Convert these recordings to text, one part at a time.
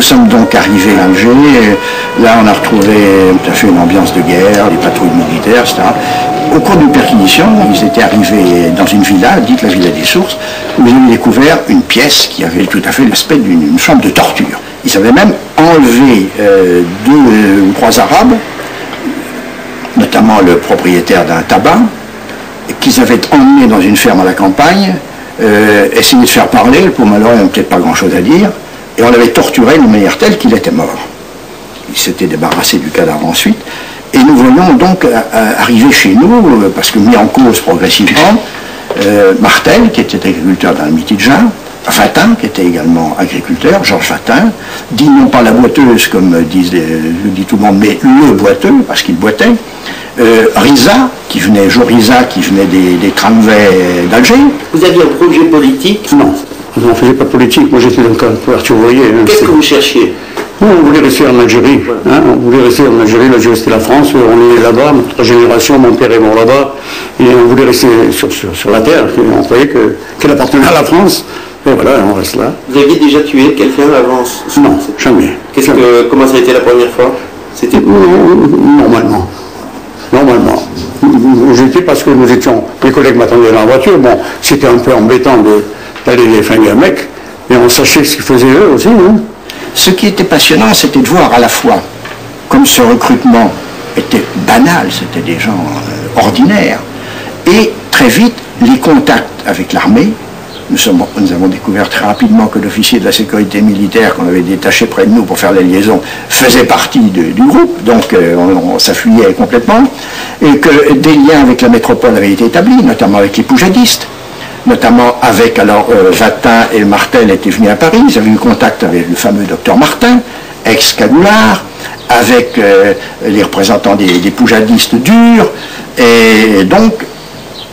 Nous sommes donc arrivés à Alger. Là, on a retrouvé tout à fait une ambiance de guerre, des patrouilles militaires, etc. Au cours d'une perquisition, ils étaient arrivés dans une villa, dite la Villa des Sources, où ils avaient découvert une pièce qui avait tout à fait l'aspect d'une chambre de torture. Ils avaient même enlevé 2 ou 3 Arabes, notamment le propriétaire d'un tabac, qu'ils avaient emmenés dans une ferme à la campagne, essayer de faire parler, le pauvre malheureux n'avait peut-être pas grand-chose à dire, et on l'avait torturé de manière telle qu'il était mort. Il s'était débarrassé du cadavre ensuite, et nous voyons donc arriver chez nous, parce que mis en cause progressivement, Martel, qui était agriculteur dans le Mitidja, Vatin, qui était également agriculteur, Georges Vatin, dit non pas la boiteuse, comme dit tout le monde, mais le boiteux, parce qu'il boitait, Riza, qui venait des tramways d'Alger. Vous aviez un projet politique? Non, on ne faisait pas politique, moi j'étais dans le couverture ouvrier. Qu'est-ce que vous cherchiez? Nous, on voulait rester en Algérie, hein, on voulait rester en Algérie, l'Algérie c'était la France, on est là-bas, notre génération, mon père est mort là-bas, et on voulait rester sur la terre, on croyait qu'elle appartenait à la France, et voilà, on reste là. Vous aviez déjà tué quelqu'un avant? Non, jamais. Comment ça a été la première fois? C'était Normalement. J'étais parce que nous étions, mes collègues m'attendaient dans la voiture, bon, c'était un peu embêtant d'aller les flinguer un mec, mais on sachait ce qu'ils faisaient eux aussi, hein. Ce qui était passionnant, c'était de voir à la fois, comme ce recrutement était banal, c'était des gens ordinaires, et très vite, les contacts avec l'armée. Nous avons découvert très rapidement que l'officier de la sécurité militaire qu'on avait détaché près de nous pour faire la liaison faisait partie du groupe, donc on s'affuyait complètement, et que des liens avec la métropole avaient été établis, notamment avec les poujadistes, notamment avec, Vatin et Martel étaient venus à Paris, ils avaient eu contact avec le fameux docteur Martin, ex-cagoulard, avec les représentants des poujadistes durs, et donc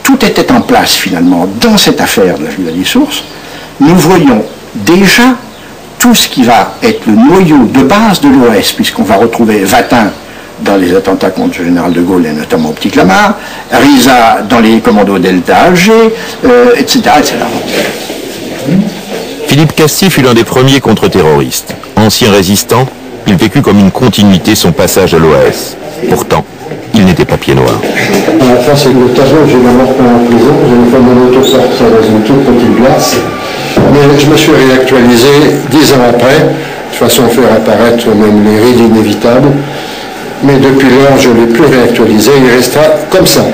tout était en place finalement dans cette affaire de la Villa des Sources. Nous voyons déjà tout ce qui va être le noyau de base de l'OS, puisqu'on va retrouver Vatin dans les attentats contre le général de Gaulle et notamment au Petit Clamart, Riza dans les commandos Delta Alger, etc., etc. Philippe Castille fut l'un des premiers contre-terroristes. Ancien résistant, il vécut comme une continuité son passage à l'OAS. Pourtant, il n'était pas pied noir. Enfin, c'est le tableau que j'ai d'abord peint en prison. J'ai fait mon auto-sortie dans une toute petite glace. Mais je me suis réactualisé 10 ans après, de façon à faire apparaître même les rides inévitables. Mais depuis lors, je ne l'ai plus réactualisé, il restera comme ça.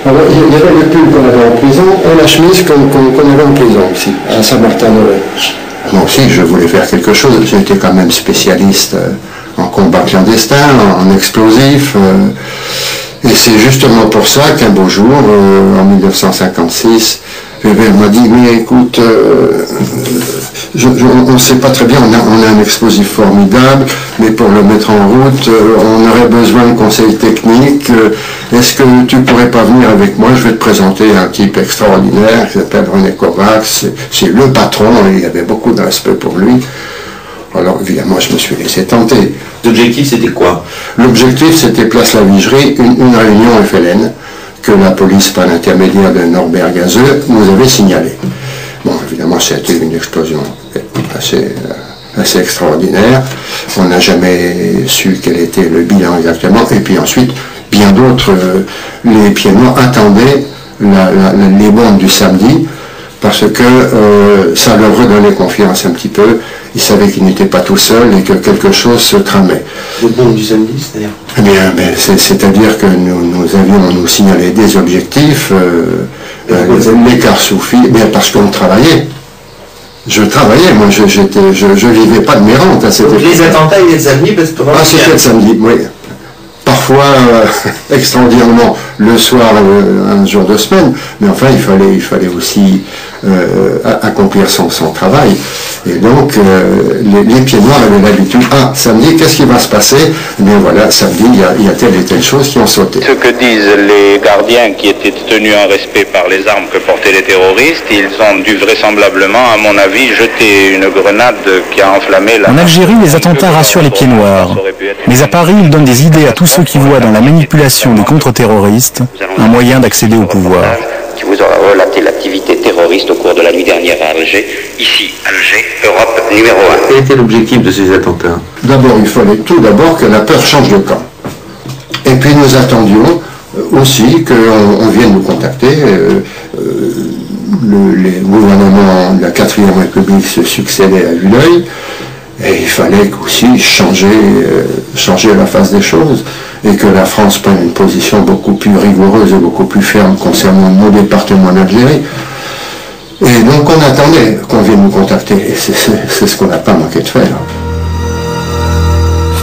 Alors, il y avait le pull qu'on avait en prison et la chemise qu'on avait en prison ici, à Saint-Martin-de-Lay. Moi aussi, je voulais faire quelque chose. J'étais quand même spécialiste en combat clandestin, en explosifs. Et c'est justement pour ça qu'un beau jour, en 1956, Weber m'a dit, mais écoute, on ne sait pas très bien, on a un explosif formidable, mais pour le mettre en route, on aurait besoin de conseils techniques. Est-ce que tu ne pourrais pas venir avec moi? Je vais te présenter un type extraordinaire qui s'appelle René Kovacs. C'est le patron, et il y avait beaucoup de respect pour lui. Alors évidemment, je me suis laissé tenter. L'objectif, c'était quoi? L'objectif, c'était Place La Vigerie, une réunion FLN que la police, par l'intermédiaire de Norbert Gazeux, nous avait signalée. Bon, évidemment, c'était une explosion assez extraordinaire. On n'a jamais su quel était le bilan exactement. Et puis ensuite, bien d'autres, les pieds noirs attendaient les bombes du samedi, parce que ça leur redonnait confiance un petit peu. Ils savaient qu'ils n'étaient pas tout seuls et que quelque chose se tramait. Les bombes du samedi, c'est-à-dire? Eh bien, c'est-à-dire que nous avions nous signalé des objectifs, l'écart soufi, bien parce qu'on travaillait. Je travaillais, moi, je vivais pas de mes rentes à cette époque. Les attentats, ils étaient samedi parce que... Ah, c'était le samedi, oui. Parfois, extraordinairement, le soir, un jour de semaine, mais enfin, il fallait aussi accomplir son travail. Et donc, les pieds noirs avaient l'habitude, samedi, qu'est-ce qui va se passer? Eh bien voilà, samedi, il y a telle et telle chose qui ont sauté. Ce que disent les gardiens qui étaient tenus en respect par les armes que portaient les terroristes, ils ont dû vraisemblablement, à mon avis, jeter une grenade qui a enflammé la... En Algérie, les attentats rassurent les pieds noirs. Mais à Paris, ils donnent des idées à tous ceux qui voient dans la manipulation des contre-terroristes un moyen d'accéder au pouvoir. Qui vous aura relaté l'activité terroriste terroristes au cours de la nuit dernière à Alger. Ici, Alger, Europe numéro 1. Quel était l'objectif de ces attentats? D'abord, il fallait tout d'abord que la peur change de camp. Et puis nous attendions aussi qu'on vienne nous contacter. Les gouvernements de la 4e République se succédaient à vue d'œil. Et il fallait aussi changer la face des choses et que la France prenne une position beaucoup plus rigoureuse et beaucoup plus ferme concernant nos départements d'Algérie. Et donc on attendait qu'on vienne nous contacter et c'est ce qu'on n'a pas manqué de faire.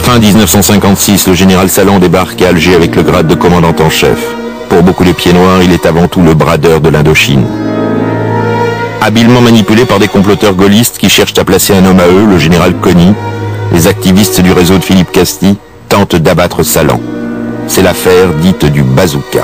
Fin 1956, le général Salan débarque à Alger avec le grade de commandant en chef. Pour beaucoup les pieds noirs, il est avant tout le bradeur de l'Indochine. Habilement manipulé par des comploteurs gaullistes qui cherchent à placer un homme à eux, le général Cony, les activistes du réseau de Philippe Castille tentent d'abattre Salan. C'est l'affaire dite du bazooka.